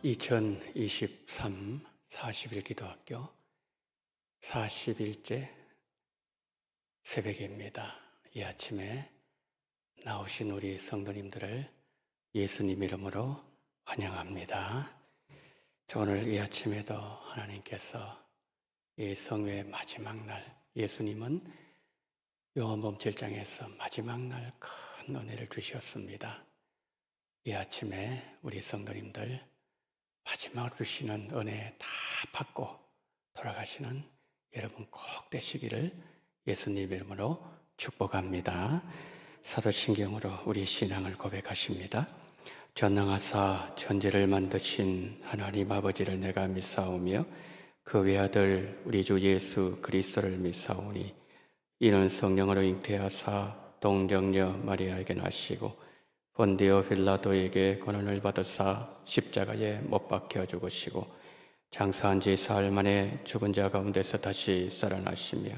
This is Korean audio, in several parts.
2023 40일 기도학교 40일째 새벽입니다. 이 아침에 나오신 우리 성도님들을 예수님 이름으로 환영합니다. 오늘 이 아침에도 하나님께서 이 성회의 마지막 날, 예수님은 요한복음 7장에서 마지막 날 큰 은혜를 주셨습니다. 이 아침에 우리 성도님들 마지막으로 주시는 은혜 다 받고 돌아가시는 여러분 꼭 되시기를 예수님 이름으로 축복합니다. 사도신경으로 우리 신앙을 고백하십니다. 전능하사 천지를 만드신 하나님 아버지를 내가 믿사오며 그 외아들 우리 주 예수 그리스도를 믿사오니 이는 성령으로 잉태하사 동정녀 마리아에게 나시고 본디오 빌라도에게 고난을 받으사 십자가에 못 박혀 죽으시고 장사한 지 사흘 만에 죽은 자 가운데서 다시 살아나시며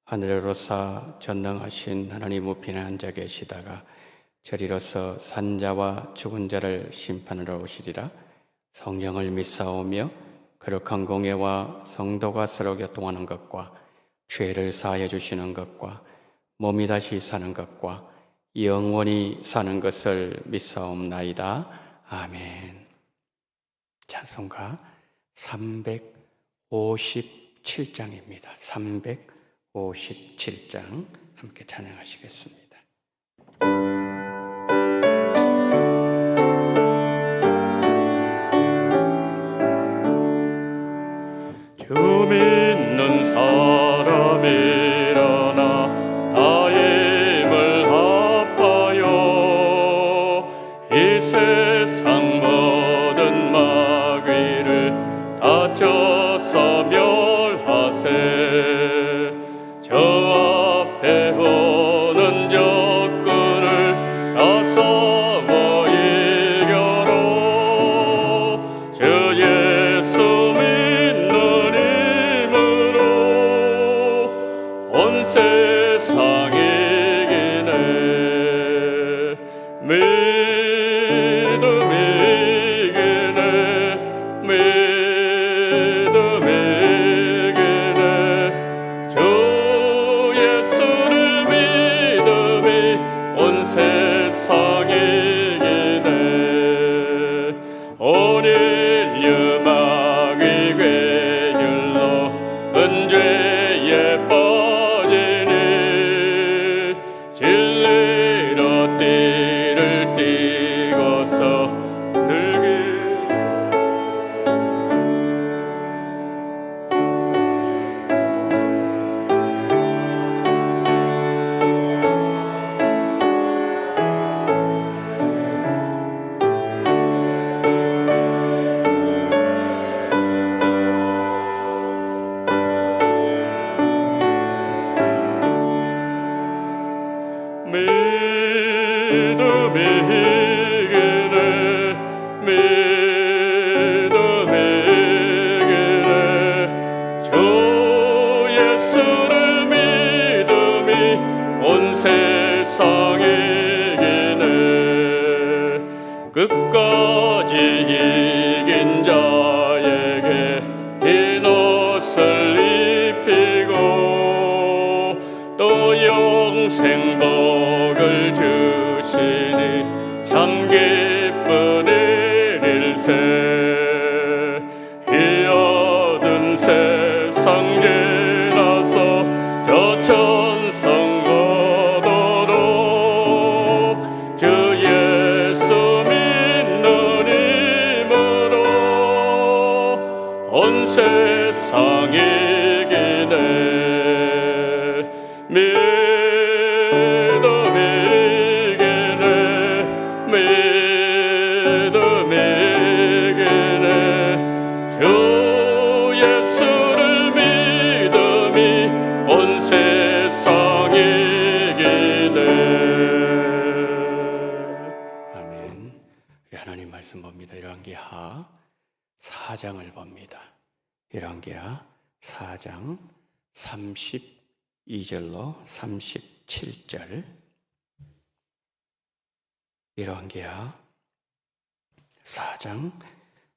하늘에로서 전능하신 하나님 우편에 앉아 계시다가 저리로서 산자와 죽은 자를 심판하러 오시리라. 성령을 믿사오며 거룩한 공예와 성도가 서로 교통하는 것과 죄를 사하여 주시는 것과 몸이 다시 사는 것과 영원히 사는 것을 믿사옵나이다. 아멘. 찬송가 357장입니다. 357장 함께 찬양하시겠습니다. 주 믿는 사람 일어나 다 힘을 합하여 이 세상 모든 마귀를 다쳐서 멸하세. 저 앞에 오는 적군을 다 싸워 이겨라. 주 예수 믿는 힘으로 온 세상 이기네. 믿음 이기네. 믿음 이기네. 주 예수를 믿음이 온 세상 이기네. 온 인류 마귀 괴율로 은죄에 빠지니 진리로 띠를 띠고서 늘기 믿음 이기네. 믿음 이기네. 주 예수를 믿음이 온 세상 이기네. 끝까지 이긴 자에게 흰 옷을 입히고 또 영생 복을 주시니 참 기쁜 일일세. 이 어두운 세상 지나서 저 천성 고도록 주 예수 믿는 힘으로 온 세상 이기네. 믿음 이기네. 믿음 이기네. 주 예수를 믿음이 온 세상 이기네. 아멘. 우리 하나님 말씀 봅니다. 열왕기하 4장을 봅니다. 열왕기하 4장 32절로 37절. 열왕기하 4장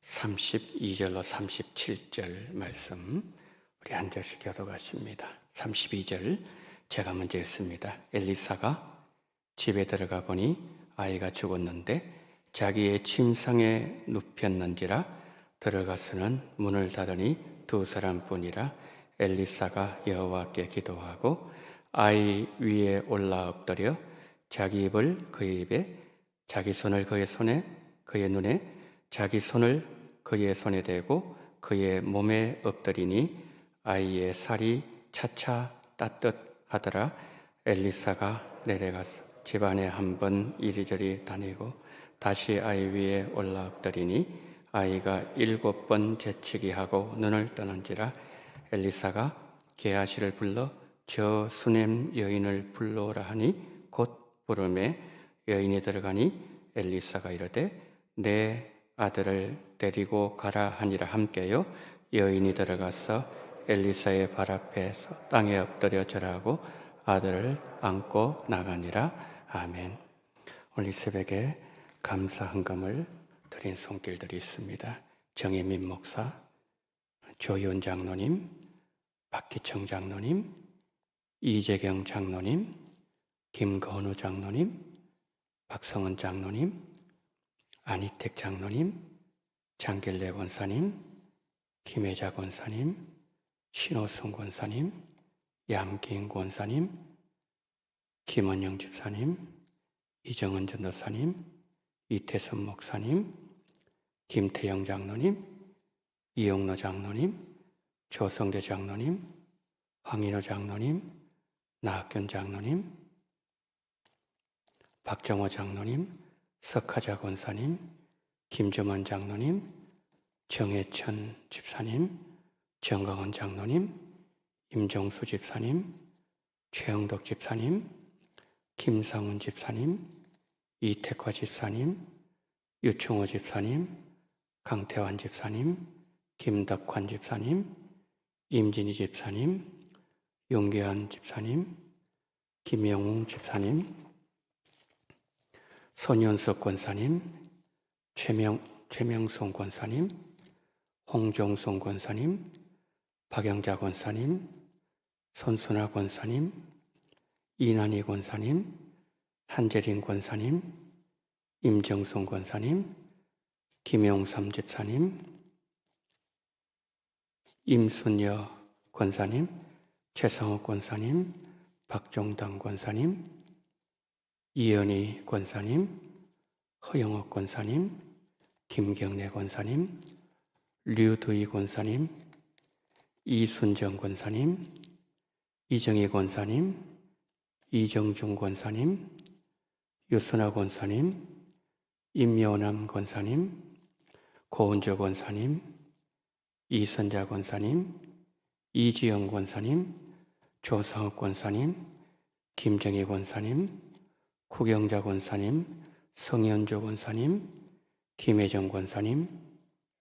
32절로 37절 말씀 우리 한 절씩 교독하십니다. 32절 제가 먼저 읽습니다. 엘리사가 집에 들어가 보니 아이가 죽었는데 자기의 침상에 눕혔는지라 들어가서는 문을 닫으니 두 사람뿐이라. 엘리사가 여호와께 기도하고 아이 위에 올라 엎드려 자기 입을 그의 입에 자기 손을 그의 손에 그의 눈에 자기 손을 그의 손에 대고 그의 몸에 엎드리니 아이의 살이 차차 따뜻하더라. 엘리사가 내려가서 집안에 한 번 이리저리 다니고 다시 아이 위에 올라 엎드리니 아이가 7번 재치기 하고 눈을 뜨는지라. 엘리사가 게하시를 불러 저 수넴 여인을 불러오라 하니 곧 부르매 여인이 들어가니 엘리사가 이르되 내 아들을 데리고 가라 하니라. 함께요 여인이 들어가서 엘리사의 발 앞에서 땅에 엎드려 절하고 아들을 안고 나가니라. 아멘. 오늘 이 새벽에 감사 헌금을 드린 손길들이 있습니다. 정혜민 목사, 조윤 장로님, 박기청 장로님, 이재경 장로님, 김건우 장로님, 박성은 장로님, 안희택 장로님, 장길래 권사님, 김혜자 권사님, 신호승 권사님, 양기인 권사님, 김원영 집사님, 이정은 전도사님, 이태선 목사님, 김태영 장로님, 이용로 장로님, 조성대 장로님, 황인호 장로님, 나학균 장로님, 박정호 장로님, 석하자 권사님, 김정원 장로님, 정혜천 집사님, 정강원 장로님, 임종수 집사님, 최영덕 집사님, 김상훈 집사님, 이택화 집사님, 유충호 집사님, 강태환 집사님, 김덕환 집사님, 임진희 집사님, 용계한 집사님, 김영웅 집사님, 손현석 권사님, 최명송 권사님, 홍종송 권사님, 박영자 권사님, 손순아 권사님, 이난희 권사님, 한재린 권사님, 임정송 권사님, 김용삼 집사님, 임순여 권사님, 최상욱 권사님, 박종당 권사님, 이연희 권사님, 허영옥 권사님, 김경래 권사님, 류두희 권사님, 이순정 권사님, 이정희 권사님, 이정중 권사님, 유순아 권사님, 임여남 권사님, 고은조 권사님, 이선자 권사님, 이지영 권사님, 조상욱 권사님, 김정희 권사님, 구경자 권사님, 성현조 권사님, 김혜정 권사님,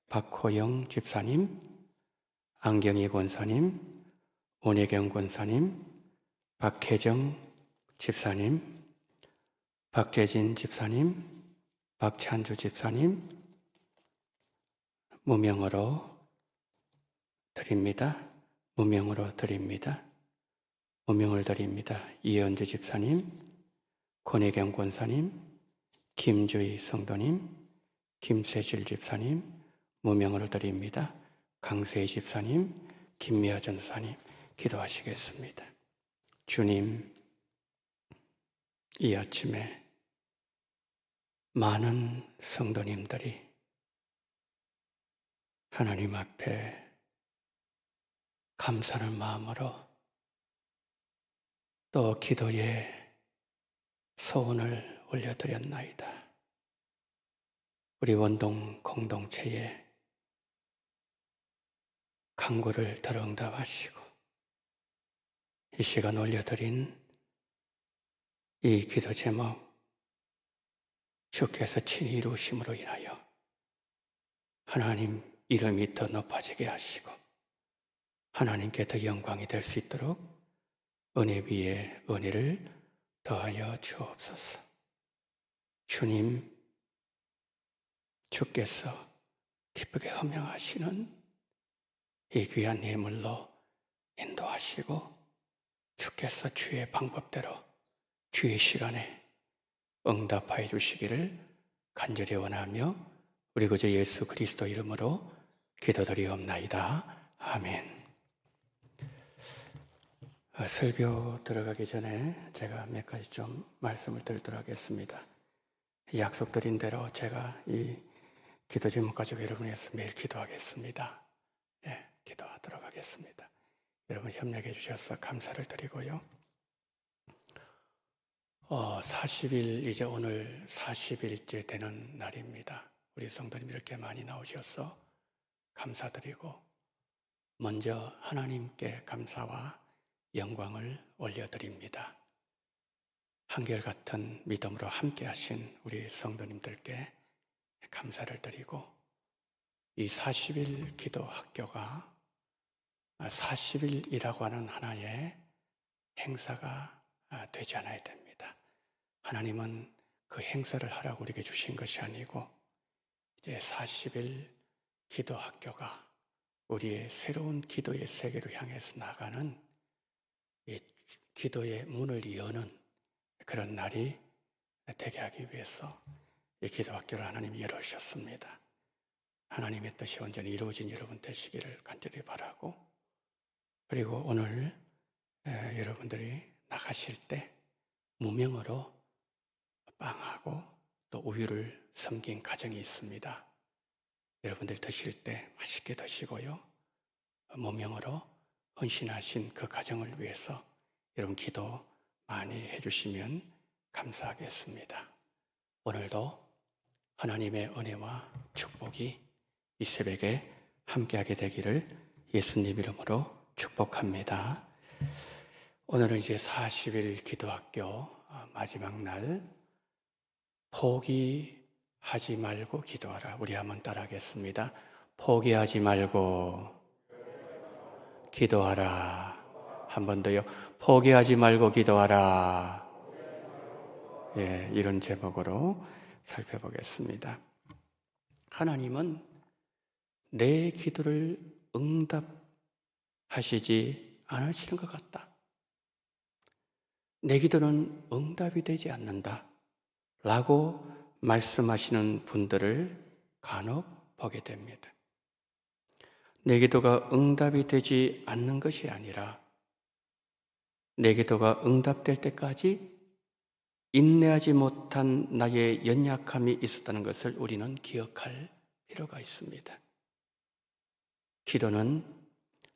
박호영 집사님, 안경희 권사님, 온혜경 권사님, 박혜정 집사님, 박재진 집사님, 박찬주 집사님, 무명으로 드립니다. 무명으로 드립니다. 무명을 드립니다. 이현주 집사님, 권혜경 권사님, 김주희 성도님, 김세실 집사님, 무명으로 드립니다. 강세희 집사님, 김미아 전사님, 기도하시겠습니다. 주님, 이 아침에 많은 성도님들이 하나님 앞에 감사하는 마음으로 또 기도에 소원을 올려드렸나이다. 우리 원동 공동체에 간구를 들응답하시고 이 시간 올려드린 이 기도 제목 주께서 친히 이루심으로 인하여 하나님 이름이 더 높아지게 하시고 하나님께 더 영광이 될 수 있도록 은혜 위에 은혜를 더하여 주옵소서. 주님, 주께서 기쁘게 허명하시는 이 귀한 예물로 인도하시고 주께서 주의 방법대로 주의 시간에 응답하여 주시기를 간절히 원하며 우리 구주 예수 그리스도 이름으로 기도드리옵나이다. 아멘. 설교 들어가기 전에 제가 몇 가지 좀 말씀을 드리도록 하겠습니다. 약속드린 대로 제가 이 기도 제목 가지고 여러분을 위해서 매일 기도하겠습니다. 기도하도록 하겠습니다. 여러분 협력해 주셔서 감사를 드리고요. 40일, 이제 오늘 40일째 되는 날입니다. 우리 성도님 이렇게 많이 나오셔서 감사드리고 먼저 하나님께 감사와 영광을 올려드립니다. 한결같은 믿음으로 함께 하신 우리 성도님들께 감사를 드리고 이 40일 기도 학교가 40일이라고 하는 하나의 행사가 되지 않아야 됩니다. 하나님은 그 행사를 하라고 우리에게 주신 것이 아니고 이제 40일 기도 학교가 우리의 새로운 기도의 세계로 향해서 나가는 이 기도의 문을 여는 그런 날이 되게 하기 위해서 이 기도 학교를 하나님이 열어주셨습니다. 하나님의 뜻이 온전히 이루어진 여러분 되시기를 간절히 바라고, 그리고 오늘 여러분들이 나가실 때 무명으로 빵하고 또 우유를 섬긴 가정이 있습니다. 여러분들이 드실 때 맛있게 드시고요. 무명으로 헌신하신 그 가정을 위해서 여러분 기도 많이 해주시면 감사하겠습니다. 오늘도 하나님의 은혜와 축복이 이 새벽에 함께하게 되기를 예수님 이름으로 축복합니다. 오늘은 이제 40일 기도학교 마지막 날, 포기하지 말고 기도하라. 우리 한번 따라하겠습니다. 포기하지 말고 기도하라. 한 번 더요. 포기하지 말고 기도하라. 이런 제목으로 살펴보겠습니다. 하나님은 내 기도를 응답하시지 않으시는 것 같다. 내 기도는 응답이 되지 않는다 라고 말씀하시는 분들을 간혹 보게 됩니다. 내 기도가 응답이 되지 않는 것이 아니라 내 기도가 응답될 때까지 인내하지 못한 나의 연약함이 있었다는 것을 우리는 기억할 필요가 있습니다. 기도는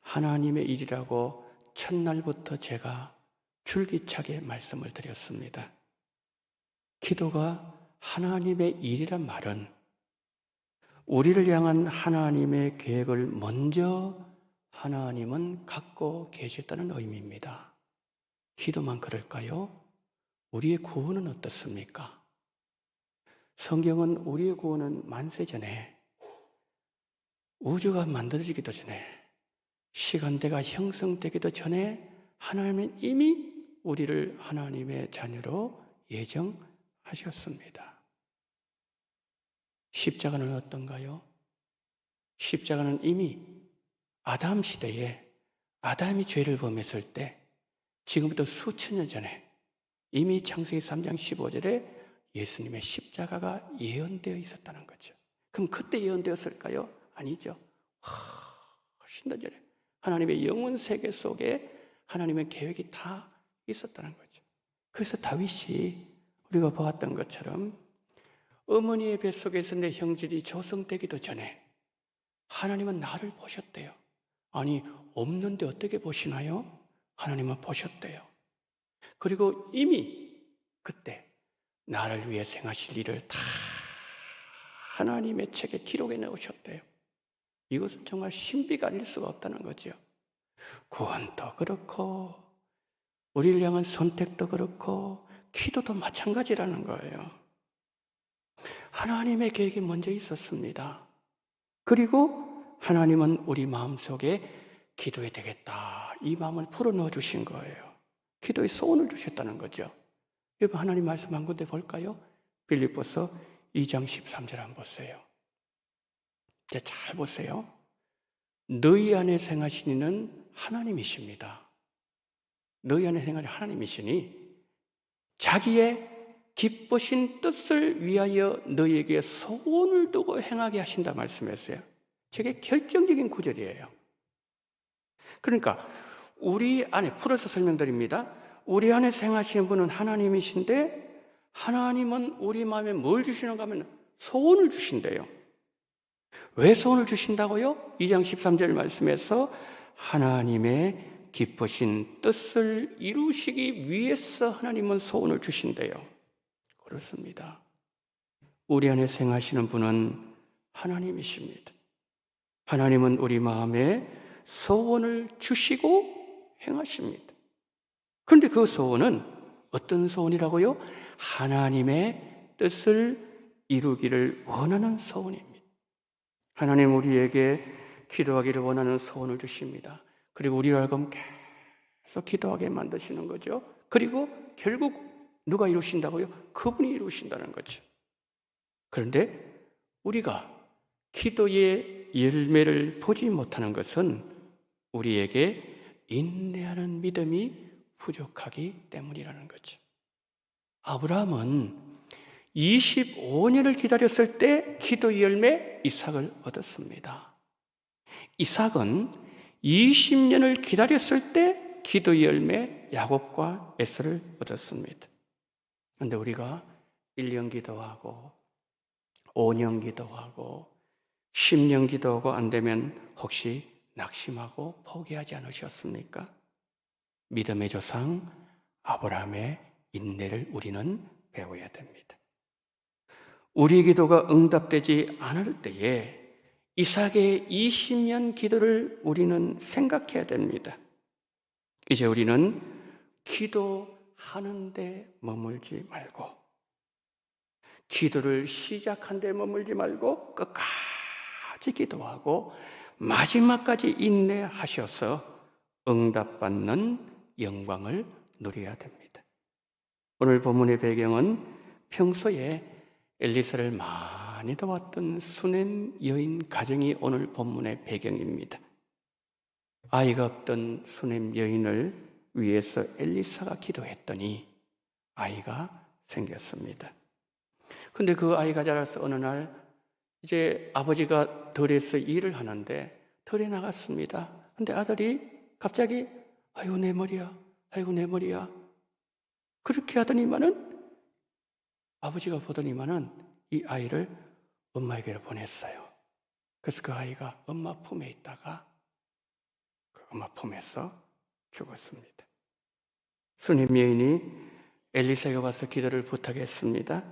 하나님의 일이라고 첫날부터 제가 줄기차게 말씀을 드렸습니다. 기도가 하나님의 일이란 말은 우리를 향한 하나님의 계획을 먼저 하나님은 갖고 계셨다는 의미입니다. 기도만 그럴까요? 우리의 구원은 어떻습니까? 성경은 우리의 구원은 만세 전에, 우주가 만들어지기도 전에, 시간대가 형성되기도 전에 하나님은 이미 우리를 하나님의 자녀로 예정하셨습니다. 십자가는 어떤가요? 십자가는 이미 아담 시대에 아담이 죄를 범했을 때 지금부터 수천 년 전에 이미 창세기 3장 15절에 예수님의 십자가가 예언되어 있었다는 거죠. 그럼 그때 예언되었을까요? 아니죠. 훨씬 더 전에 하나님의 영원 세계 속에 하나님의 계획이 다 있었다는 거죠. 그래서 다윗이 우리가 보았던 것처럼 어머니의 뱃속에서 내 형질이 조성되기도 전에 하나님은 나를 보셨대요. 아니, 없는데 어떻게 보시나요? 하나님은 보셨대요. 그리고 이미 그때 나를 위해 행하실 일을 다 하나님의 책에 기록해 놓으셨대요. 이것은 정말 신비가 아닐 수가 없다는 거죠. 구원도 그렇고 우리를 향한 선택도 그렇고 기도도 마찬가지라는 거예요. 하나님의 계획이 먼저 있었습니다. 그리고 하나님은 우리 마음속에 기도해야 되겠다, 이 마음을 풀어넣어 주신 거예요. 기도의 소원을 주셨다는 거죠. 여러분, 하나님 말씀 한 군데 볼까요? 빌립보서 2장 13절 한번 보세요. 이제 잘 보세요. 너희 안에 생하신 이는 하나님이십니다. 너희 안에 생하신 하나님이시니 자기의 기쁘신 뜻을 위하여 너희에게 소원을 두고 행하게 하신다 말씀했어요. 되게 결정적인 구절이에요. 그러니까 우리 안에, 풀어서 설명드립니다. 우리 안에 생하시는 분은 하나님이신데 하나님은 우리 마음에 뭘 주시는가 하면 소원을 주신대요. 왜 소원을 주신다고요? 2장 13절 말씀에서 하나님의 기쁘신 뜻을 이루시기 위해서 하나님은 소원을 주신대요. 그렇습니다. 우리 안에 생하시는 분은 하나님이십니다. 하나님은 우리 마음에 소원을 주시고 행하십니다. 그런데 그 소원은 어떤 소원이라고요? 하나님의 뜻을 이루기를 원하는 소원입니다. 하나님 우리에게 기도하기를 원하는 소원을 주십니다. 그리고 우리를 하여금 계속 기도하게 만드시는 거죠. 그리고 결국 누가 이루신다고요? 그분이 이루신다는 거죠. 그런데 우리가 기도의 열매를 보지 못하는 것은 우리에게 인내하는 믿음이 부족하기 때문이라는 거죠. 아브라함은 25년을 기다렸을 때 기도의 열매 이삭을 얻었습니다. 이삭은 20년을 기다렸을 때 기도의 열매 야곱과 에서를 얻었습니다. 그런데 우리가 1년 기도하고 5년 기도하고 10년 기도하고 안 되면 혹시 낙심하고 포기하지 않으셨습니까? 믿음의 조상 아브라함의 인내를 우리는 배워야 됩니다. 우리 기도가 응답되지 않을 때에 이삭의 20년 기도를 우리는 생각해야 됩니다. 이제 우리는 기도하는데 머물지 말고, 기도를 시작한 데 머물지 말고 끝까지 기도하고 마지막까지 인내하셔서 응답받는 영광을 누려야 됩니다. 오늘 본문의 배경은 평소에 엘리사를 많이 도왔던 수넴 여인 가정이 오늘 본문의 배경입니다. 아이가 없던 수넴 여인을 위해서 엘리사가 기도했더니 아이가 생겼습니다. 근데 그 아이가 자라서 어느 날 이제 아버지가 덜에서 일을 하는데 덜에 나갔습니다. 근데 아들이 갑자기 아이고 내 머리야, 아이고 내 머리야 그렇게 하더니만은 아버지가 보더니만은 이 아이를 엄마에게로 보냈어요. 그래서 그 아이가 엄마 품에 있다가 그 엄마 품에서 죽었습니다. 수넴 여인이 엘리사에게 와서 기도를 부탁했습니다.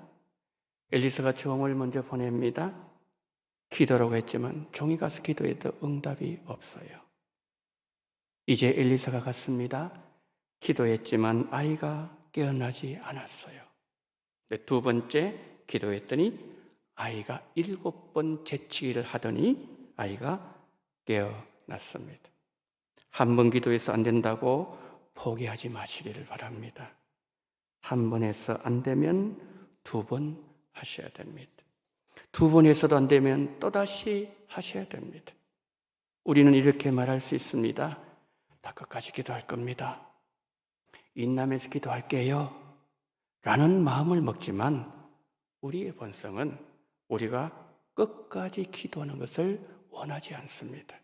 엘리사가 종을 먼저 보냅니다. 기도라고 했지만 종이 가서 기도해도 응답이 없어요. 이제 엘리사가 갔습니다. 기도했지만 아이가 깨어나지 않았어요. 두 번째 기도했더니 아이가 7번 재치기를 하더니 아이가 깨어났습니다. 한 번 기도해서 안 된다고 포기하지 마시기를 바랍니다. 한 번 해서 안 되면 2번 하셔야 됩니다. 2번 해서도 안 되면 또다시 하셔야 됩니다. 우리는 이렇게 말할 수 있습니다. 나 끝까지 기도할 겁니다. 인남에서 기도할게요. 라는 마음을 먹지만 우리의 본성은 우리가 끝까지 기도하는 것을 원하지 않습니다.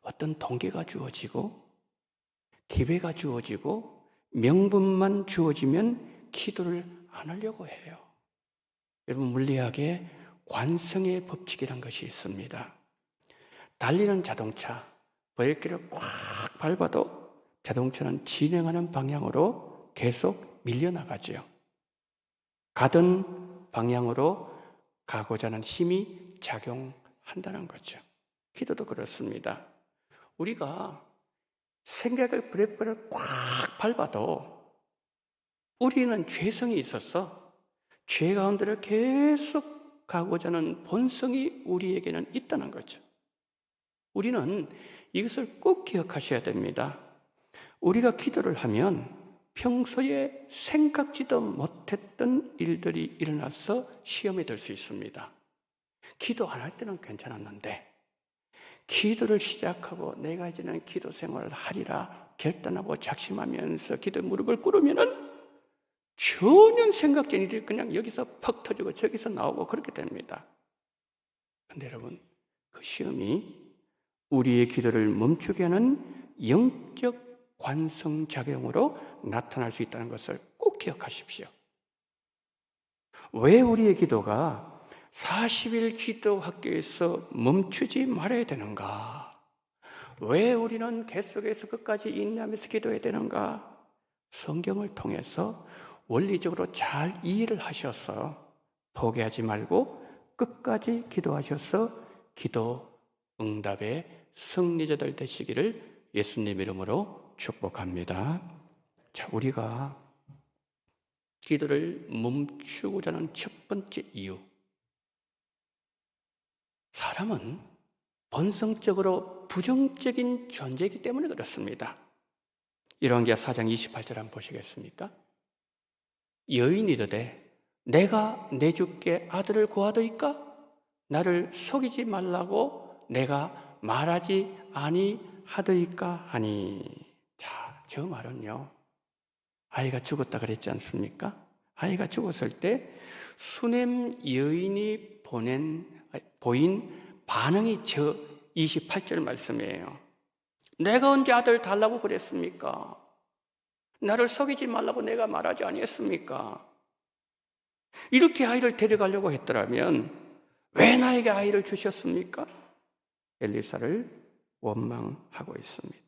어떤 동기가 주어지고 기회가 주어지고 명분만 주어지면 기도를 안 하려고 해요. 여러분 물리학에 관성의 법칙이란 것이 있습니다. 달리는 자동차 브레이크를 꽉 밟아도 자동차는 진행하는 방향으로 계속 밀려나가죠. 가던 방향으로 가고자 하는 힘이 작용한다는 거죠. 기도도 그렇습니다. 우리가 생각의 브레이크를 꽉 밟아도 우리는 죄성이 있어서 죄 가운데를 계속 가고자 하는 본성이 우리에게는 있다는 거죠. 우리는 이것을 꼭 기억하셔야 됩니다. 우리가 기도를 하면 평소에 생각지도 못했던 일들이 일어나서 시험에 들 수 있습니다. 기도 안 할 때는 괜찮았는데 기도를 시작하고 내가 이제는 기도 생활을 하리라 결단하고 작심하면서 기도 무릎을 꿇으면은 전혀 생각전 일이 그냥 여기서 퍽 터지고 저기서 나오고 그렇게 됩니다. 그런데 여러분, 그 시험이 우리의 기도를 멈추게 하는 영적 관성작용으로 나타날 수 있다는 것을 꼭 기억하십시오. 왜 우리의 기도가 40일 기도 학교에서 멈추지 말아야 되는가? 왜 우리는 계속해서 끝까지 인내하면서 기도해야 되는가? 성경을 통해서 원리적으로 잘 이해를 하셔서 포기하지 말고 끝까지 기도하셔서 기도 응답의 승리자들 되시기를 예수님 이름으로 축복합니다. 자, 우리가 기도를 멈추고자 하는 첫 번째 이유, 사람은 본성적으로 부정적인 존재이기 때문에 그렇습니다. 열왕기하 4장 28절 한번 보시겠습니까? 여인이 이르되 내가 내 주께 아들을 구하더이까? 나를 속이지 말라고 내가 말하지 아니하더이까 하니. 자, 저 말은요, 아이가 죽었다 그랬지 않습니까? 아이가 죽었을 때 수냄 여인이 보인 반응이 저 28절 말씀이에요. 내가 언제 아들 달라고 그랬습니까? 나를 속이지 말라고 내가 말하지 아니했습니까? 이렇게 아이를 데려가려고 했더라면 왜 나에게 아이를 주셨습니까? 엘리사를 원망하고 있습니다.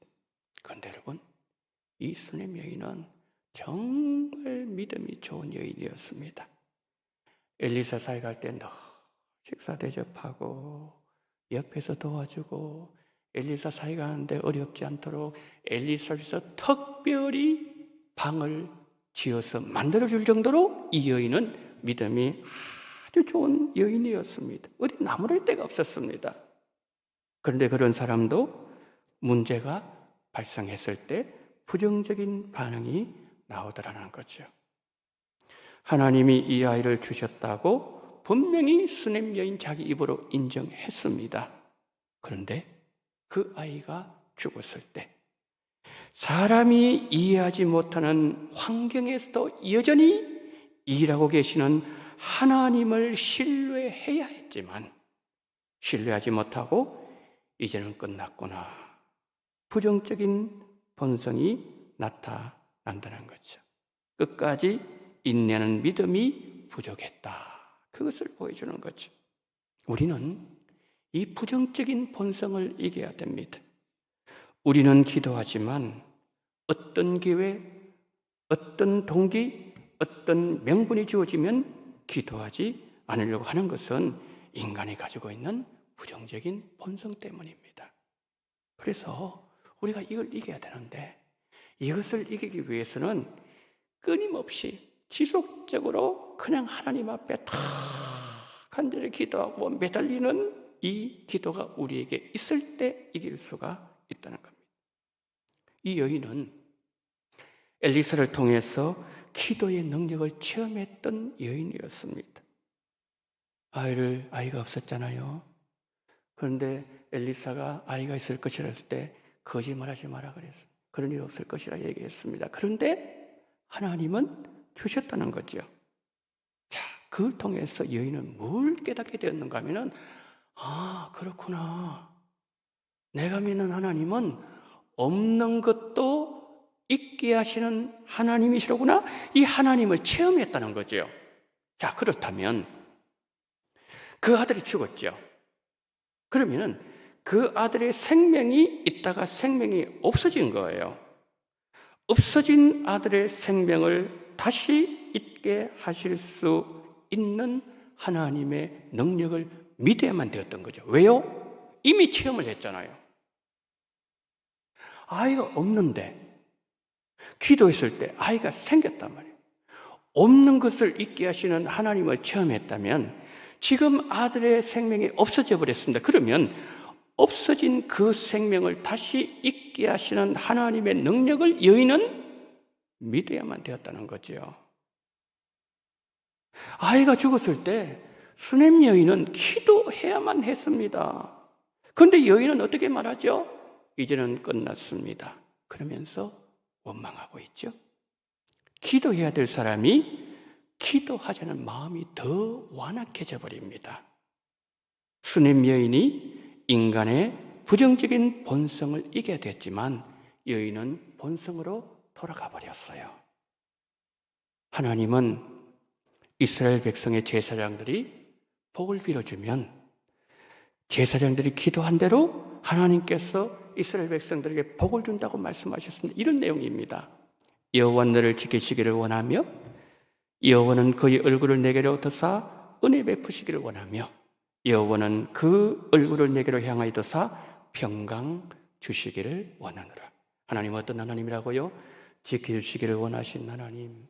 그런데 여러분, 이 수냄 여인은 정말 믿음이 좋은 여인이었습니다. 엘리사 사이 갈 때 너 식사 대접하고 옆에서 도와주고 엘리사 사이 가는데 어렵지 않도록 엘리사에서 특별히 방을 지어서 만들어줄 정도로 이 여인은 믿음이 아주 좋은 여인이었습니다. 어디 나무랄 데가 없었습니다. 그런데 그런 사람도 문제가 발생했을 때 부정적인 반응이 나오더라는 거죠. 하나님이 이 아이를 주셨다고 분명히 수냄 여인 자기 입으로 인정했습니다. 그런데 그 아이가 죽었을 때 사람이 이해하지 못하는 환경에서도 여전히 일하고 계시는 하나님을 신뢰해야 했지만 신뢰하지 못하고 이제는 끝났구나. 부정적인 본성이 나타난다는 거죠. 끝까지 인내하는 믿음이 부족했다. 그것을 보여주는 거죠. 우리는 이 부정적인 본성을 이겨야 됩니다. 우리는 기도하지만 어떤 기회, 어떤 동기, 어떤 명분이 주어지면 기도하지 않으려고 하는 것은 인간이 가지고 있는 부정적인 본성 때문입니다. 그래서 우리가 이걸 이겨야 되는데 이것을 이기기 위해서는 끊임없이 지속적으로 그냥 하나님 앞에 다 간절히 기도하고 매달리는 이 기도가 우리에게 있을 때 이길 수가 있다는 겁니다. 이 여인은 엘리사를 통해서 기도의 능력을 체험했던 여인이었습니다. 아이가 없었잖아요. 그런데 엘리사가 아이가 있을 것이라 했을 때 거짓말하지 마라 그랬어요. 그런 일 없을 것이라 얘기했습니다. 그런데 하나님은 주셨다는 거죠. 자, 그걸 통해서 여인은 뭘 깨닫게 되었는가 하면은 그렇구나. 내가 믿는 하나님은 없는 것도 있게 하시는 하나님이시로구나. 이 하나님을 체험했다는 거죠. 자, 그렇다면 그 아들이 죽었죠. 그러면은 그 아들의 생명이 있다가 생명이 없어진 거예요. 없어진 아들의 생명을 다시 있게 하실 수 있는 하나님의 능력을 믿어야만 되었던 거죠. 왜요? 이미 체험을 했잖아요. 아이가 없는데 기도했을 때 아이가 생겼단 말이에요. 없는 것을 있게 하시는 하나님을 체험했다면 지금 아들의 생명이 없어져 버렸습니다. 그러면 없어진 그 생명을 다시 있게 하시는 하나님의 능력을 여인은 믿어야만 되었다는 거죠. 아이가 죽었을 때 수넴 여인은 기도해야만 했습니다. 그런데 여인은 어떻게 말하죠? 이제는 끝났습니다. 그러면서 원망하고 있죠. 기도해야 될 사람이 기도하자는 마음이 더 완악해져 버립니다. 수넴 여인이 인간의 부정적인 본성을 이겨야 됐지만 여인은 본성으로 돌아가 버렸어요. 하나님은 이스라엘 백성의 제사장들이 복을 빌어주면 제사장들이 기도한 대로 하나님께서 이스라엘 백성들에게 복을 준다고 말씀하셨습니다. 이런 내용입니다. 여호와 너를 지키시기를 원하며 여호와는 그의 얼굴을 내게로 드사 은혜 베푸시기를 원하며 여호와는 그 얼굴을 내게로 향하여 드사 평강 주시기를 원하노라. 하나님은 어떤 하나님이라고요? 지켜주시기를 원하신 하나님,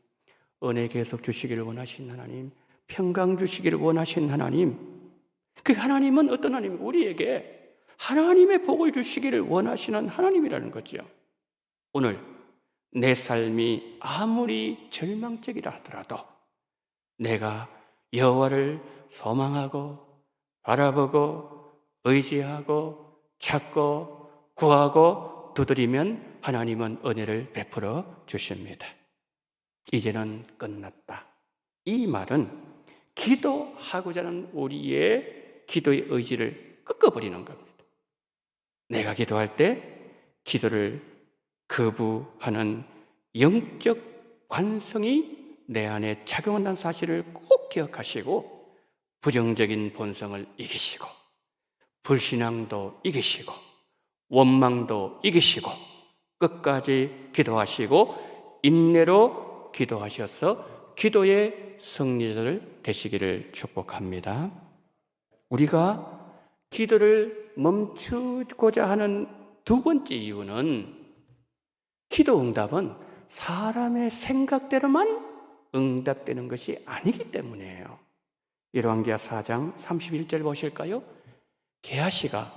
은혜 계속 주시기를 원하신 하나님, 평강 주시기를 원하신 하나님. 그 하나님은 어떤 하나님? 우리에게 하나님의 복을 주시기를 원하시는 하나님이라는 거죠. 오늘 내 삶이 아무리 절망적이라 하더라도 내가 여호와를 소망하고 바라보고 의지하고 찾고 구하고 두드리면 하나님은 은혜를 베풀어 주십니다. 이제는 끝났다. 이 말은 기도하고자 하는 우리의 기도의 의지를 꺾어버리는 겁니다. 내가 기도할 때 기도를 거부하는 영적 관성이 내 안에 작용한다는 사실을 꼭 기억하시고 부정적인 본성을 이기시고 불신앙도 이기시고 원망도 이기시고 끝까지 기도하시고 인내로 기도하셔서 기도의 승리자들 되시기를 축복합니다. 우리가 기도를 멈추고자 하는 두 번째 이유는 기도 응답은 사람의 생각대로만 응답되는 것이 아니기 때문이에요. 열왕기하 4장 31절 보실까요? 게하시가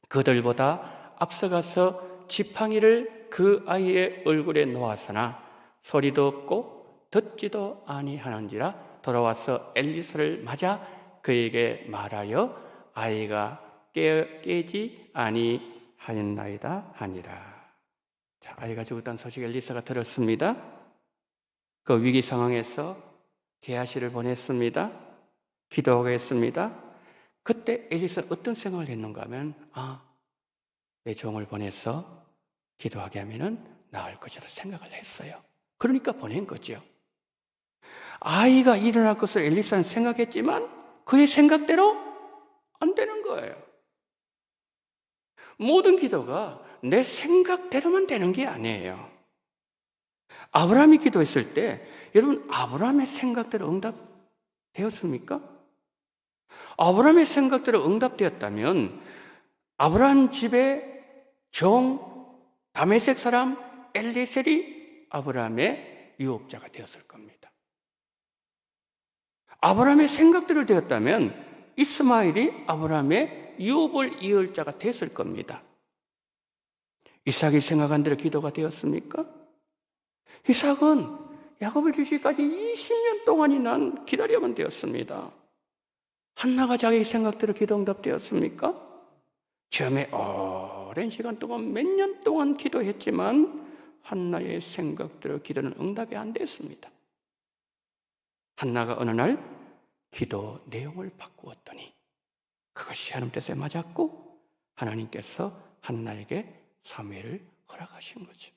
그들보다 앞서가서 지팡이를 그 아이의 얼굴에 놓았으나 소리도 없고 듣지도 아니하는지라 돌아와서 엘리사를 맞아 그에게 말하여 아이가 깨지 아니하였나이다 하니라. 자, 아이가 죽었다는 소식 엘리사가 들었습니다. 그 위기 상황에서 게하시를 보냈습니다. 기도하고 했습니다. 그때 엘리사는 어떤 생각을 했는가 하면 내 종을 보내서 기도하게 하면 나을 것이라 생각을 했어요. 그러니까 보낸 거죠. 아이가 일어날 것을 엘리사는 생각했지만 그의 생각대로 안 되는 거예요. 모든 기도가 내 생각대로만 되는 게 아니에요. 아브라함이 기도했을 때 여러분 아브라함의 생각대로 응답되었습니까? 아브라함의 생각대로 응답되었다면 아브라함 집에 종 다메섹 사람 엘리셀이 아브라함의 유업자가 되었을 겁니다. 아브라함의 생각대로 되었다면 이스마엘이 아브라함의 유업을 이을 자가 됐을 겁니다. 이삭이 생각한 대로 기도가 되었습니까? 이삭은 야곱을 주시기까지 20년 동안이나 기다려만 되었습니다. 한나가 자기 생각대로 기도 응답되었습니까? 처음에 오랜 시간 동안 몇 년 동안 기도했지만 한나의 생각대로 기도는 응답이 안 됐습니다. 한나가 어느 날 기도 내용을 바꾸었더니 그것이 하나님 뜻에 맞았고 하나님께서 한나에게 사무엘을 허락하신 거죠.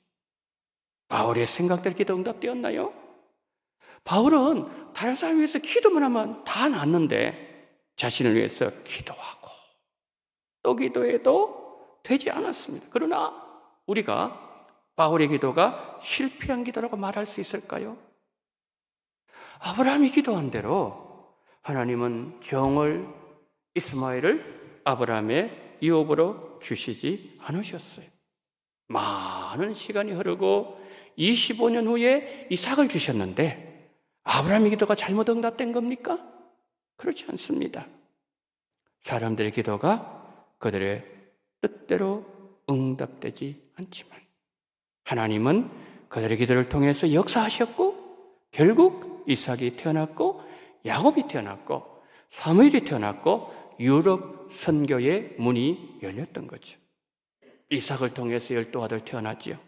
바울의 생각대로 기도 응답되었나요? 바울은 다른 사람 위해서 기도만 하면 다 낫는데 자신을 위해서 기도하고 또 기도해도 되지 않았습니다. 그러나 우리가 바울의 기도가 실패한 기도라고 말할 수 있을까요? 아브라함이 기도한 대로 하나님은 정을 이스마엘을 아브라함의 유업으로 주시지 않으셨어요. 많은 시간이 흐르고 25년 후에 이삭을 주셨는데 아브라함의 기도가 잘못 응답된 겁니까? 그렇지 않습니다. 사람들의 기도가 그들의 뜻대로 응답되지 않지만 하나님은 그들의 기도를 통해서 역사하셨고 결국 이삭이 태어났고 야곱이 태어났고 사무엘이 태어났고 유럽 선교의 문이 열렸던 거죠. 이삭을 통해서 12아들 태어났죠.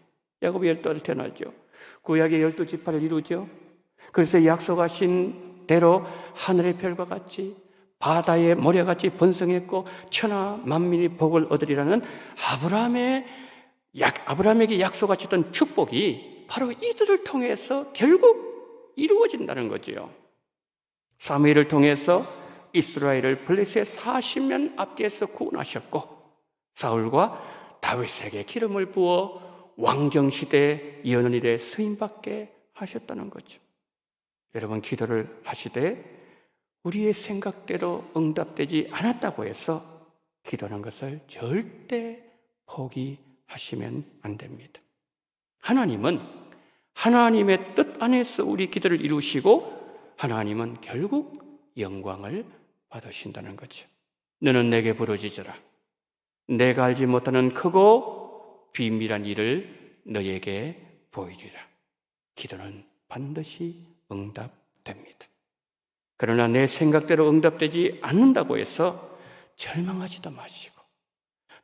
야곱이 12아들 태어났죠. 구약의 12지파를 이루죠. 그래서 약속하신 대로 하늘의 별과 같이 바다의 모래같이 번성했고 천하 만민이 복을 얻으리라는 아브라함에게 약속하셨던 축복이 바로 이들을 통해서 결국 이루어진다는 거지요. 사무엘을 통해서 이스라엘을 블레셋의 40년 압제에서 구원하셨고 사울과 다윗에게 기름을 부어 왕정시대 여는 일에 쓰임받게 하셨다는 거죠. 여러분, 기도를 하시되 우리의 생각대로 응답되지 않았다고 해서 기도하는 것을 절대 포기하시면 안 됩니다. 하나님은 하나님의 뜻 안에서 우리 기도를 이루시고 하나님은 결국 영광을 받으신다는 거죠. 너는 내게 부르짖으라. 내가 알지 못하는 크고 비밀한 일을 너에게 보이리라. 기도는 반드시 응답됩니다. 그러나 내 생각대로 응답되지 않는다고 해서 절망하지도 마시고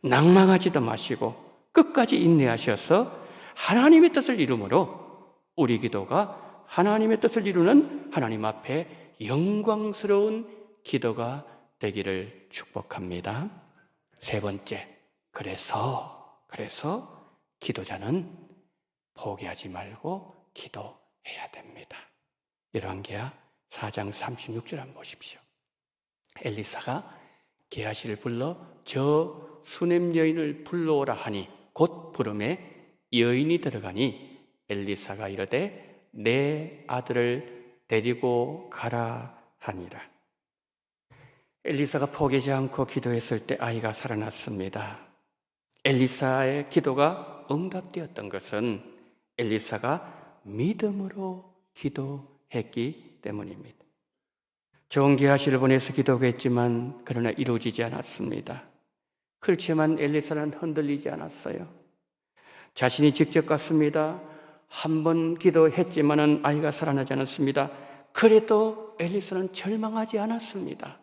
낭망하지도 마시고 끝까지 인내하셔서 하나님의 뜻을 이루므로 우리 기도가 하나님의 뜻을 이루는 하나님 앞에 영광스러운 기도가 되기를 축복합니다. 세 번째, 그래서 기도자는 포기하지 말고 기도해야 됩니다. 열왕기하 4장 36절 한번 보십시오. 엘리사가 게하시를 불러 저 수넴 여인을 불러오라 하니 곧 부름에 여인이 들어가니 엘리사가 이르되 내 아들을 데리고 가라 하니라. 엘리사가 포기하지 않고 기도했을 때 아이가 살아났습니다. 엘리사의 기도가 응답되었던 것은 엘리사가 믿음으로 기도했기 때문입니다. 좋은 게하시를 보내서 기도했지만 그러나 이루어지지 않았습니다. 그렇지만 엘리사는 흔들리지 않았어요. 자신이 직접 갔습니다. 한 번 기도했지만은 아이가 살아나지 않았습니다. 그래도 엘리사는 절망하지 않았습니다.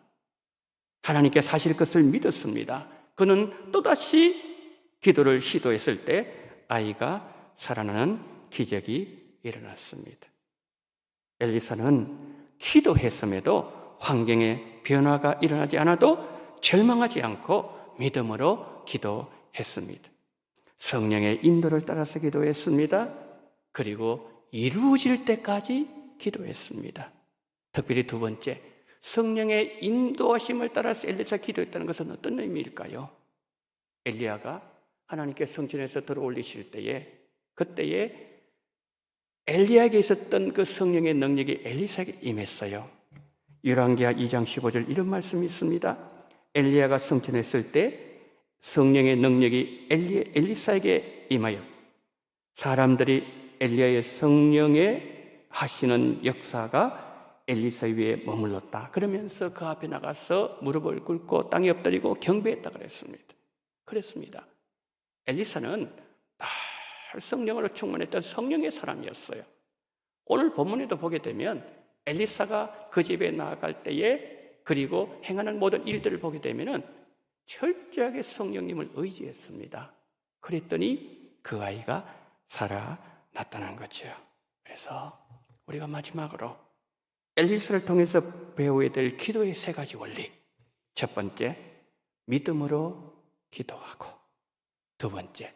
하나님께 사실 것을 믿었습니다. 그는 또다시 기도를 시도했을 때 아이가 살아나는 기적이 일어났습니다. 엘리사는 기도했음에도 환경에 변화가 일어나지 않아도 절망하지 않고 믿음으로 기도했습니다. 성령의 인도를 따라서 기도했습니다. 그리고 이루어질 때까지 기도했습니다. 특별히 두 번째, 성령의 인도하심을 따라서 엘리사 기도했다는 것은 어떤 의미일까요? 엘리야가 하나님께 성전에서 들어올리실 때에 그때에 엘리야에게 있었던 그 성령의 능력이 엘리사에게 임했어요. 열왕기하 2장 15절 이런 말씀이 있습니다. 엘리야가 성전했을 때 성령의 능력이 엘리사에게 임하여 사람들이 엘리야의 성령에 하시는 역사가 엘리사 위에 머물렀다. 그러면서 그 앞에 나가서 무릎을 꿇고 땅에 엎드리고 경배했다 그랬습니다. 엘리사는 성령으로 충만했던 성령의 사람이었어요. 오늘 본문에도 보게 되면 엘리사가 그 집에 나아갈 때에 그리고 행하는 모든 일들을 보게 되면은 철저하게 성령님을 의지했습니다. 그랬더니 그 아이가 살아났다는 거죠. 그래서 우리가 마지막으로 엘리사를 통해서 배워야 될 기도의 세 가지 원리. 첫 번째, 믿음으로 기도하고. 두 번째,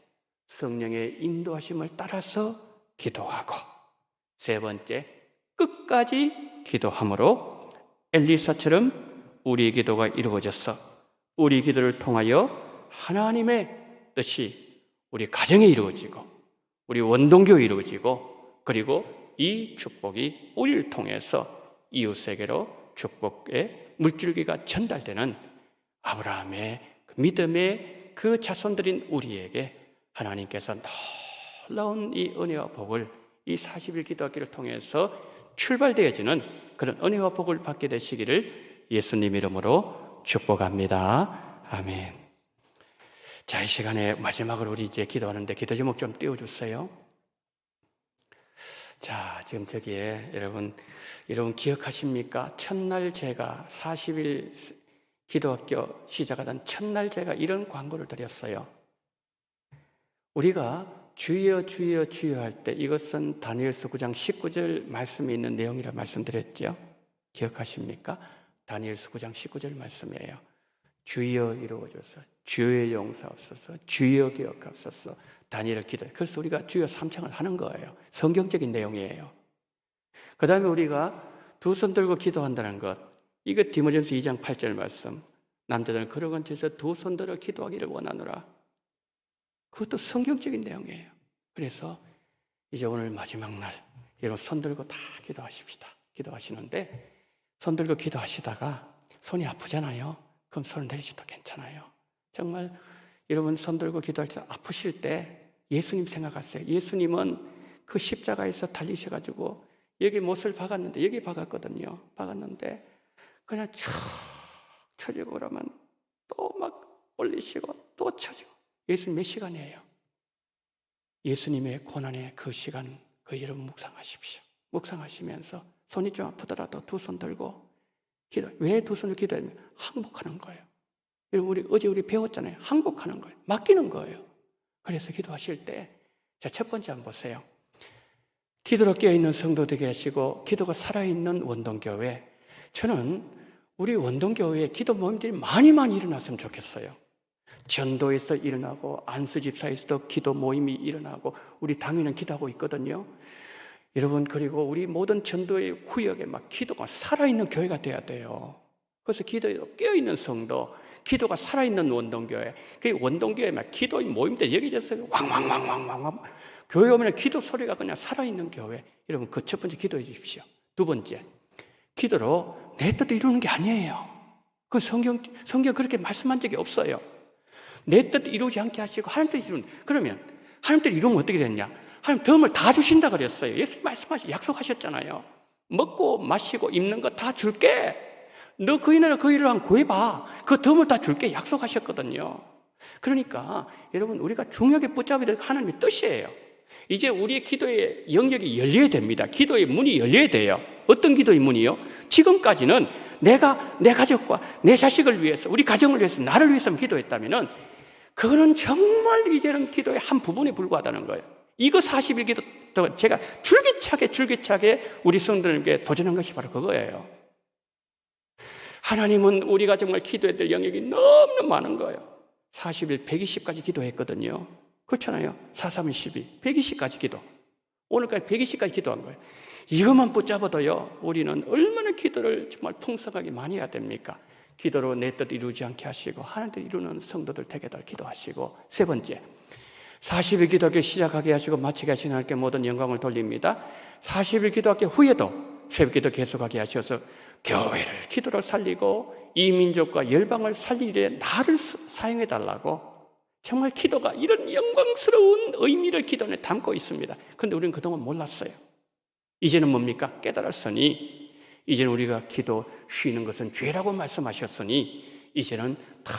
성령의 인도하심을 따라서 기도하고. 세 번째, 끝까지 기도함으로 엘리사처럼 우리의 기도가 이루어져서 우리 기도를 통하여 하나님의 뜻이 우리 가정에 이루어지고 우리 원동교에 이루어지고 그리고 이 축복이 우리를 통해서 이웃에게로 축복의 물줄기가 전달되는 아브라함의 믿음의 그 자손들인 우리에게 하나님께서 놀라운 이 은혜와 복을 이 40일 기도하기를 통해서 출발되어지는 그런 은혜와 복을 받게 되시기를 예수님 이름으로 축복합니다. 아멘. 자, 이 시간에 마지막으로 우리 이제 기도하는데 기도 제목 좀 띄워주세요. 자, 지금 저기에 여러분 기억하십니까? 첫날 제가 40일 기도학교 시작하던 첫날 제가 이런 광고를 드렸어요. 우리가 주여 주여 주여 할 때 이것은 다니엘서 9장 19절 말씀에 있는 내용이라 말씀드렸죠. 기억하십니까? 다니엘서 9장 19절 말씀이에요. 주여 이루어져서 주의 용서하옵소서, 주여 기억하옵소서, 다니엘을 기도해. 그래서 우리가 주여 삼창을 하는 거예요. 성경적인 내용이에요. 그 다음에 우리가 두 손 들고 기도한다는 것, 이거 디모데전서 2장 8절 말씀. 남자들은 그러건 저에서 두 손 들어 기도하기를 원하노라. 그것도 성경적인 내용이에요. 그래서 이제 오늘 마지막 날 여러분 손 들고 다 기도하십시다. 기도하시는데 손 들고 기도하시다가 손이 아프잖아요. 그럼 손을 내리셔도 괜찮아요. 정말 여러분 손 들고 기도할 때 아프실 때 예수님 생각하세요. 예수님은 그 십자가에서 달리셔가지고 여기 못을 박았는데, 여기 박았거든요. 박았는데 그냥 쭉 쳐지고 그러면 또 막 올리시고 또 쳐지고. 예수님 몇 시간이에요? 예수님의 고난의 그 시간, 그 여러분 묵상하십시오. 묵상하시면서 손이 좀 아프더라도 두 손 들고 기도. 왜 두 손을 기도하면 항복하는 거예요. 여러분 어제 우리 배웠잖아요. 항복하는 거예요. 맡기는 거예요. 그래서 기도하실 때, 자, 첫 번째 한번 보세요. 기도로 깨어있는 성도 되게 하시고 기도가 살아있는 원동교회. 저는 우리 원동교회에 기도 모임들이 많이 일어났으면 좋겠어요. 전도에서 일어나고 안수집사에서도 기도 모임이 일어나고 우리 당연히 기도하고 있거든요. 여러분, 그리고 우리 모든 전도의 구역에 막 기도가 살아있는 교회가 돼야 돼요. 그래서 기도에 깨어있는 성도, 기도가 살아있는 원동교회. 그 원동교회 막 기도의 모임들 여기저기서 왕왕왕왕왕 교회 오면 기도 소리가 그냥 살아있는 교회. 여러분, 그 첫 번째 기도해 주십시오. 두 번째, 기도로 내 뜻 이루는 게 아니에요. 그 성경 그렇게 말씀한 적이 없어요. 내 뜻 이루지 않게 하시고 하나님 뜻 이루는. 그러면 하나님 뜻 이루면 어떻게 되냐? 하나님 덤을 다 주신다 그랬어요. 예수님 약속하셨잖아요. 먹고 마시고 입는 거 다 줄게. 너 그 인을 그 일을 한번 구해봐. 그 덤을 다 줄게 약속하셨거든요. 그러니까 여러분, 우리가 중요하게 붙잡아야 될 하나님의 뜻이에요. 이제 우리의 기도의 영역이 열려야 됩니다. 기도의 문이 열려야 돼요. 어떤 기도의 문이요? 지금까지는 내가 내 가족과 내 자식을 위해서, 우리 가정을 위해서, 나를 위해서 기도했다면은 그거는 정말 이제는 기도의 한 부분에 불과하다는 거예요. 이거 40일 기도 제가 줄기차게 우리 성도들에게 도전한 것이 바로 그거예요. 하나님은 우리가 정말 기도해야 될 영역이 너무 많은 거예요. 40일 120까지 기도했거든요. 그렇잖아요. 4, 3, 12 120까지 기도. 오늘까지 120까지 기도한 거예요. 이것만 붙잡아도요, 우리는 얼마나 기도를 정말 풍성하게 많이 해야 됩니까? 기도로 내 뜻 이루지 않게 하시고 하나님 뜻 이루는 성도들 되게 달 기도하시고. 세 번째, 40일 기도하기 시작하게 하시고 마치게 하시는 하나님께 모든 영광을 돌립니다. 40일 기도하기 후에도 새벽 기도 계속하게 하셔서 교회를, 기도를 살리고 이 민족과 열방을 살릴 일에 나를 사용해 달라고. 정말 기도가 이런 영광스러운 의미를 기도 안에 담고 있습니다. 그런데 우리는 그동안 몰랐어요. 이제는 뭡니까? 깨달았으니 이제는 우리가 기도 쉬는 것은 죄라고 말씀하셨으니 이제는 다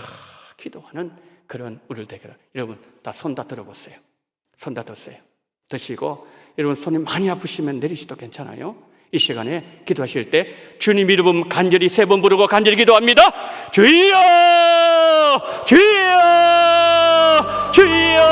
기도하는 그런 우리를 되게. 여러분 다 손 다 들어보세요. 손 다 드세요. 드시고 여러분 손이 많이 아프시면 내리셔도 괜찮아요. 이 시간에 기도하실 때 주님 이름 간절히 3번 부르고 간절히 기도합니다. 주여 주여 주여.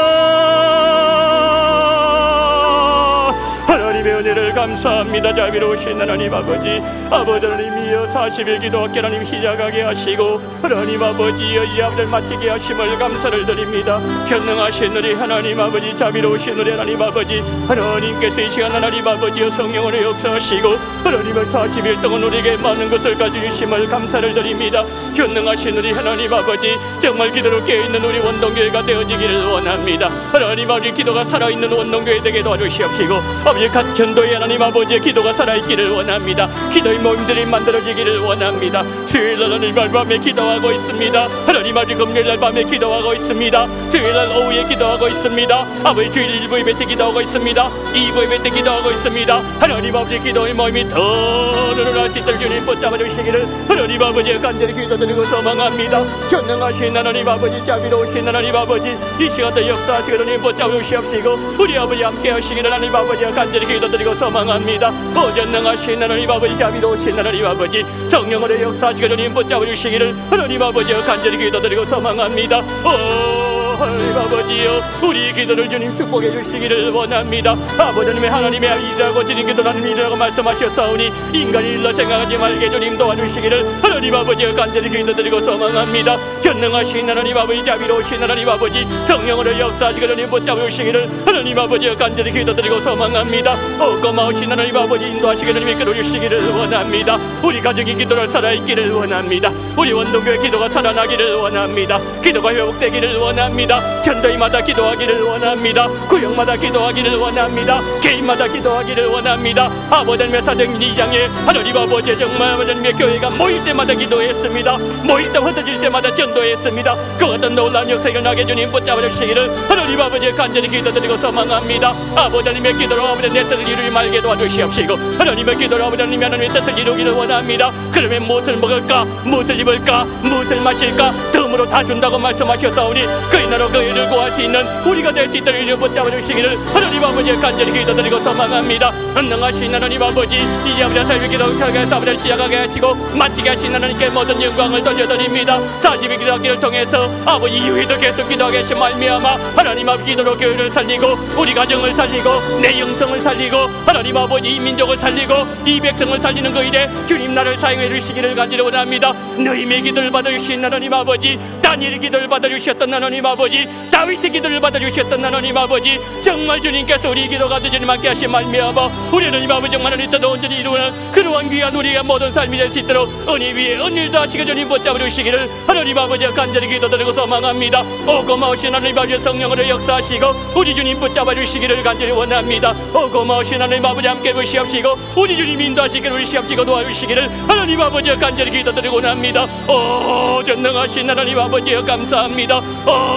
하나님의 은혜를 감사합니다. 자비로우신 하나님 아버지, 아버지 하나님이여 40일 기도학교 하나님 시작하게 하시고 하나님 아버지여 이 아버지를 마치게 하심을 감사를 드립니다. 전능하신 우리 하나님 아버지, 자비로우신 우리 하나님 아버지, 하나님께서 이 시간 하나님 아버지여 성령으로 역사하시고 하나님의 40일 동안 우리에게 많은 것을 가져주심을 감사를 드립니다. 전능하신 우리 하나님 아버지, 정말 기도로 깨어있는 우리 원동교회가 되어지기를 원합니다. 하나님 아버지, 기도가 살아있는 원동교회 되게 도와주시옵시고 아버지, 각 전도의 하나님 아버지의 기도가 살아있기를 원합니다. 기도의 모임들이 만들어지기를 원합니다. 수요일 하나님 밤에 기도하고 있습니다. 하나님 하나님 아버지 금요일날 밤에 기도하고 있습니다. 수요일날 오후에 기도하고 있습니다. 아버지 주일 1부 예배 때 기도하고 있습니다. 2부 예배 때 기도하고 있습니다. 하나님 아버지 기도의 모임이 더 늘어날 수 있도록 주님 붙잡아 주시기를 하나님 아버지 간절히 기도드리고 소망합니다. 전능하신 하나님 아버지, 자비로우신 하나님 아버지, 이 시간도 역사하시고 주님 붙잡아 주시옵시고 우리 아버지 함께 하시기를 하나님 아버지 간절히 기도드리고 소망합니다. 전능하신 하나님 아버지, 자비로우신 하나님 아버지, 성령으로 역사하시고 주님 붙잡아 주시기를 하나님 아버지 간절히 기도드리고 소망합니다. 하나님 아버지여, 우리 기도를 주님 축복해 주시기를 원합니다. 아버지님의 하나님의 이자고 드린 기도 하나님이라고 말씀하셨사오니 인간이 일러 생각하지 말게 주님 도와주시기를 하나님 아버지여 간절히 기도드리고 소망합니다. 전능하신 하나님 아버지, 자비로우신 하나님 아버지, 성령으로 역사하시고 주님 붙잡아 주시기를 하나님 아버지여 간절히 기도드리고 소망합니다. 고마우신 하나님 아버지, 인도하시고 주님 이끌어 주시기를 원합니다. 우리 가정이 기도를 살아있기를 원합니다. 우리 원동교의 기도가 살아나기를 원합니다. 기도가 회복되기를 원합니다. 전도위마다 기도하기를 원합니다. 구역마다 기도하기를 원합니다. 개인마다 기도하기를 원합니다. 아버지님의 사도행전 2장에 하나님 아버지 정말 아버지님의 교회가 모일 때마다 기도했습니다. 모일 때 흩어질 때마다 전도했습니다. 그 어떤 놀라운 역사가 일어나게 주님 붙잡아 주시기를 하나님 아버지 간절히 기도드리고 소망합니다. 아버지님의 기도로 아버지 내 뜻을 이루지 말게 도와주시옵시고 하나님의 기도로 아버지님이 하나님의 뜻을 이루기를 원합니다. 그러면 무엇을 먹을까, 무엇을 입을까, 무엇을 마실까 덤으로 다 준다고 말씀하셨사오니 그 이나로 그 일을 구할 수 있는 우리가 될 수 있도록 이를 붙잡아 주시기를 하나님 아버지 간절히 기도드리고 소망합니다. 능하신 하나님 아버지, 이제 아버지 삶의 기도하게 해서 아버지를 시작하게 하시고 마치게 하신 하나님께 모든 영광을 돌려드립니다. 40일 기도하기를 통해서 아버지 이후에도 계속 기도하게 하신 말미암아 하나님 아버지 기도로 교회를 살리고 우리 가정을 살리고 내 영성을 살리고 하나님 아버지 이 민족을 살리고 이 백성을 살리는 그 일에 주님 나를 사용해 주시기를 간절히 원합니다. 너희의 기도를 받아주신 하나님 아버지, 다니엘의 기도를 받아주셨던 하나님 아버지, 다윗의 기도를 받아주셨던 하나님 아버지, 정말 주님께서 우리 기도가 주님 함께 하신 말미암아 우리 하나님 아버지 정말 하나님 뜻을 온전히 이루는 그러한 귀한 우리의 모든 삶이 될 수 있도록 은혜 위에 은일도 하시고 주님 붙잡아 주시기를 하나님 아버지 간절히 기도드리고 소망합니다. 고마우신 하나님 아버지 성령으로 역사하시고 우리 주님 붙잡아 주시기를 간절히 원합니다. 고마우신 하나님 아버지 함께 보시옵시고 우리 주님 인도하시기를 우시옵시고 도와주시기를 하나님 아버지 간절히 기도드리고 원합니다. 전능하신 하나님 아버지 감사합니다.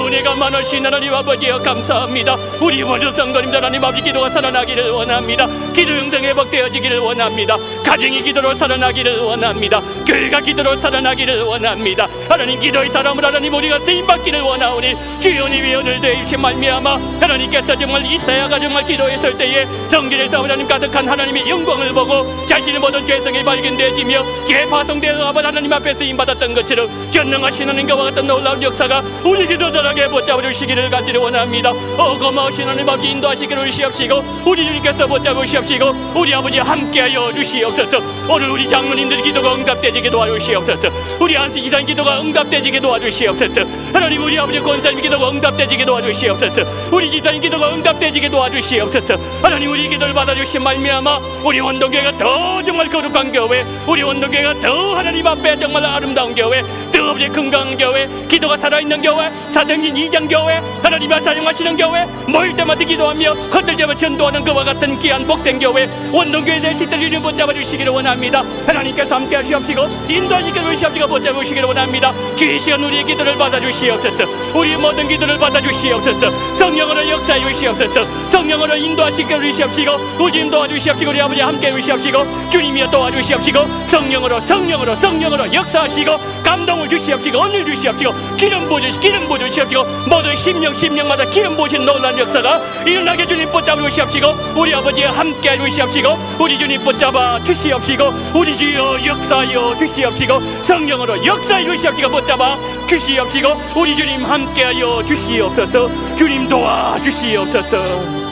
은혜가 많으신 하나님 아버지 감사합니다. 우리 모든 성도님들 하나님 아버지 기도가 살아나기를 원합니다. 기도 영성 회복되어지기를 원합니다. 가정이 기도로 살아나기를 원합니다. 교회가 기도로 살아나기를 원합니다. 하나님 기도의 사람을 하나님 우리가 쓰임받기를 원하오니 주연이 위에 오늘 되신 말미암아 하나님께서 정말 이사야가 정말 기도했을 때에 성전에서 하나님 가득한 하나님의 영광을 보고 자신의 모든 죄성이 발견되어지며 죄 파송되어 아버지 하나님 앞에 쓰임받았던 것처럼 전능하신 하나님과 같은 놀라운 역사가 우리 기도자에게 붙잡아 주시기를 간절히 원합니다. 고마우신 하나님 아버지 인도하시기를 주시옵시고 우리 주님께서 붙잡아 주시옵시고 우리 아버지 함께하여 주시옵소서. 오늘 우리 장로님들 기도가 응답되지게 도와주시옵소서. 우리 안수 기도한 기도가 응답되지게 도와주시옵소서. 하나님 우리 아버지 권사님 기도가 응답되지게 도와주시옵소서. 우리 기도한 기도가 응답되지게 도와주시옵소서. 하나님 우리 기도를 받아주신 말미암아 우리 원동교회가 더 정말 거룩한 교회, 우리 원동교회가 더 하나님 앞에 정말 아름다운 교회, 더 아버지 건강한 교회, 기도가 살아있는 교회, 사도행전 2장 교회, 하나님이 사용하시는 교회, 모일 때마다 기도하며 헛들잡아 전도하는 그와 같은 귀한 복된 교회 원동교회 될 수 있도록 이름 붙잡아 주시기를 원합니다. 하나님께서 함께 하시옵시고 인도하시기를 주시옵시고 붙잡아 주시기를 원합니다. 주의 시간 우리의 기도를 받아주시옵소서. 우리 모든 기도를 받아주시옵소서. 성령으로 역사해 주시옵소서. 성령으로 인도하시기를 주시옵시고 우주님 도와주시옵시고 우리 아버지 함께 주시옵시고 주님이여 도와주시옵시고 성령으로 역사하시고 감동을 주시옵시고 은혜를 주시옵시고 기름 부어주시옵시고 모든 심령마다 기름 부으신 놀라운 역사가 일어나게 주님 붙잡아 주시옵시고 우리 아버지 함께 해주시옵시고 우리 주님 붙잡아 주시옵시고 우리 주여 역사하여 주시옵시고 성령으로 역사해 주시옵시고 붙잡아 주시옵시고 우리 주님 함께하여 주시옵소서. 주님 도와주시옵소서.